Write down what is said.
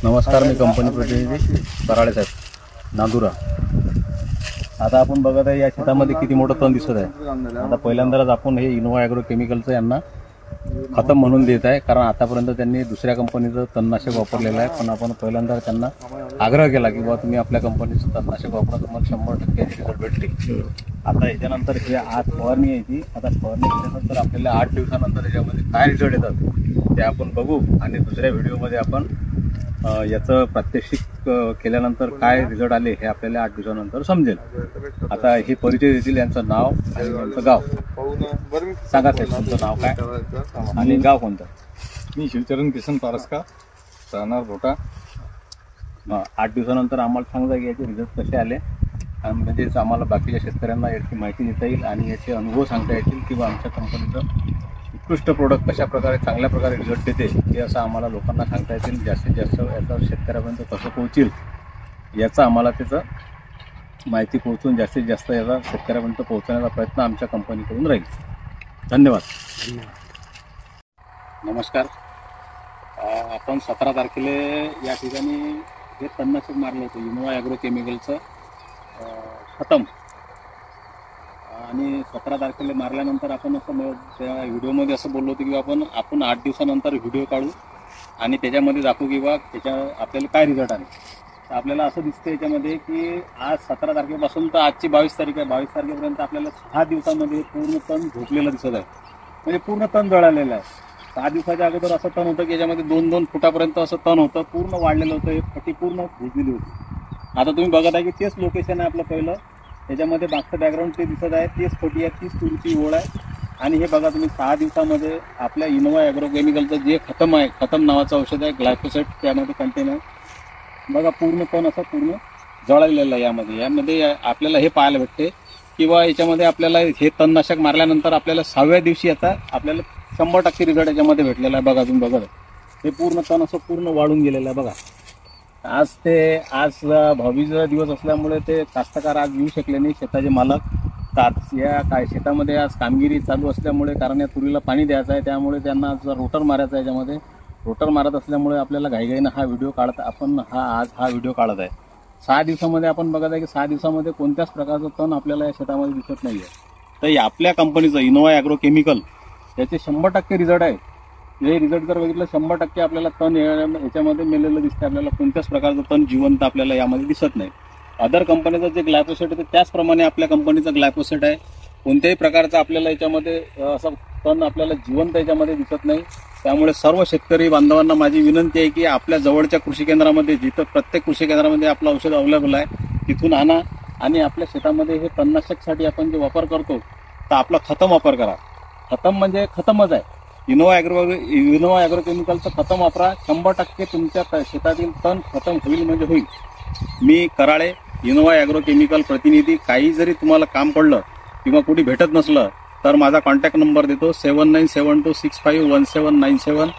नमस्कार, मी कंपनी प्रतिनिधी कराळे साहेब, नांदुरा. आता आपण बघत आहे या शेतामध्ये किती मोठं तण दिसत आहे. आता पहिल्यांदाच आपण हे इनोवा ॲग्रो केमिकलचं यांना खतम म्हणून देत आहे, कारण आतापर्यंत त्यांनी दुसऱ्या कंपनीचं तणनाशक वापरलेलं आहे. पण आपण पहिल्यांदा त्यांना आग्रह केला की बाबा तुम्ही आपल्या कंपनीचं तणनाशक वापरा, तुम्हाला 100% रिझल्ट भेटते. आता याच्यानंतर हे आज फवारणी यायची. आता फवारणी केल्यानंतर आपल्याला 8 दिवसानंतर याच्यामध्ये काय रिझल्ट येतात ते आपण बघू, आणि दुसऱ्या व्हिडिओमध्ये आपण याचं प्रात्यक्षिक केल्यानंतर काय रिझल्ट आले हे आपल्याला 8 दिवसानंतर समजेल. आता हे परिचय देतील, यांचं नाव आणि यांचं गाव. सांगा साहेब, तुमचं नाव काय आणि गाव कोणतं? मी शिवचरण किसन पारसका, राहणार भोटा. 8 दिवसानंतर आम्हाला सांगा की याचे रिझल्ट कसे आले, आणि म्हणजेच आम्हाला बाकीच्या शेतकऱ्यांना याची माहिती देता येईल आणि याचे अनुभव सांगता येतील किंवा आमच्या कंपनीचं उत्कृष्ट प्रोडक्ट कशा प्रकारे चांगल्या प्रकारे रिझल्ट देते हे असं आम्हाला लोकांना सांगता येतील. जास्तीत जास्त याचा शेतकऱ्यापर्यंत कसं पोहोचेल याचा आम्हाला त्याचं माहिती पोहोचून जास्तीत जास्त याचा शेतकऱ्यापर्यंत पोहोचवण्याचा प्रयत्न आमच्या कंपनीकडून राहील. धन्यवाद. नमस्कार. आपण 17 तारखेला या ठिकाणी हे तणनाशक मारलं होतं इनोवा ॲग्रो केमिकलचं खतम, आणि 17 तारखेला मारल्यानंतर आपण असं त्या व्हिडिओमध्ये असं बोललो होतं की आपण 8 दिवसानंतर व्हिडिओ काढू आणि त्याच्यामध्ये दाखवू की बा त्याच्या आपल्याला काय रिझल्ट आले. तर आपल्याला असं दिसतं याच्यामध्ये की आज 17 तारखेपासून तर आजची 22 तारीख आहे. 22 तारखेपर्यंत आपल्याला 6 दिवसामध्ये पूर्ण तण झोपलेलं दिसत आहे, म्हणजे पूर्ण तण जळालेलं आहे. 6 दिवसाच्या अगोदर असं तण होतं की याच्यामध्ये 2-2 फुटापर्यंत असं तण होतं, पूर्ण वाढलेलं होतं, हे फटी पूर्ण झोपलेली होती. आता तुम्ही बघत आहे की तेच लोकेशन आहे आपलं पहिलं. त्याच्यामध्ये मागचं बॅकग्राऊंड ते दिसत आहे, तेच फटी आहे, तीच तुरीची ओळ आहे. आणि हे बघा तुम्ही 6 दिवसामध्ये आपल्या इनोवा ॲग्रो केमिकलचं जे खतम आहे, खतम नावाचं औषध आहे, ग्लायफोसेट त्यामध्ये कंटेन आहे. बघा पूर्ण तण असं पूर्ण जळलेलं आहे. यामध्ये आपल्याला हे पाहायला भेटते किंवा याच्यामध्ये आपल्याला हे तणनाशक मारल्यानंतर आपल्याला 6व्या दिवशी याचा आपल्याला 100% रिझल्ट याच्यामध्ये भेटलेला आहे. बघा तुम्ही बघा, हे पूर्ण तण असं पूर्ण वाढून गेलेलं आहे. बघा आज भाऊबीजेचा दिवस असल्यामुळे ते कास्तकार आज येऊ शकले नाही, शेताचे मालक. या काय शेतामध्ये आज कामगिरी चालू असल्यामुळे, कारण या तुरीला पाणी द्यायचं आहे, त्यामुळे त्यांना आज रोटर मारायचा आहे. याच्यामध्ये रोटर मारत असल्यामुळे आपल्याला घाईघाईनं हा व्हिडिओ काढत आपण आज हा व्हिडिओ काढत आहे. 6 दिवसामध्ये आपण बघत आहे की 6 दिवसामध्ये कोणत्याच प्रकारचं तण आपल्याला या शेतामध्ये दिसत नाही आहे. तर आपल्या कंपनीचं इनोवा ॲग्रो केमिकल याचे 100% रिझल्ट आहे. हे रिझल्ट जर बघितलं 100% आपल्याला तण याच्यामध्ये मेलेलं दिसतं. आपल्याला कोणत्याच प्रकारचं तण जिवंत आपल्याला यामध्ये दिसत नाही. अदर कंपनीचं जे ग्लायफोसेट आहे त्याचप्रमाणे आपल्या कंपनीचं ग्लायफोसेट आहे. कोणत्याही प्रकारचं आपल्याला याच्यामध्ये असं तण आपल्याला जिवंत याच्यामध्ये दिसत नाही. त्यामुळे सर्व शेतकरी बांधवांना माझी विनंती आहे की आपल्या जवळच्या कृषी केंद्रामध्ये, जिथं प्रत्येक कृषी केंद्रामध्ये आपलं औषध अवेलेबल आहे, तिथून आणा आणि आपल्या शेतामध्ये हे तणनाशकसाठी आपण जे वापर करतो तर आपला खतम वापर करा. खतम म्हणजे खतमच आहे. इनोवा ॲग्रो केमिकलचं खतम वापरा. 100% तुमच्या शेतातील तण खतम होईल म्हणजे होईल. मी कराळे, इनोवा ॲग्रो केमिकल प्रतिनिधी. काही जरी तुम्हाला काम पडलं किंवा कुठे भेटत नसलं तर माझा कॉन्टॅक्ट नंबर देतो 7972651797.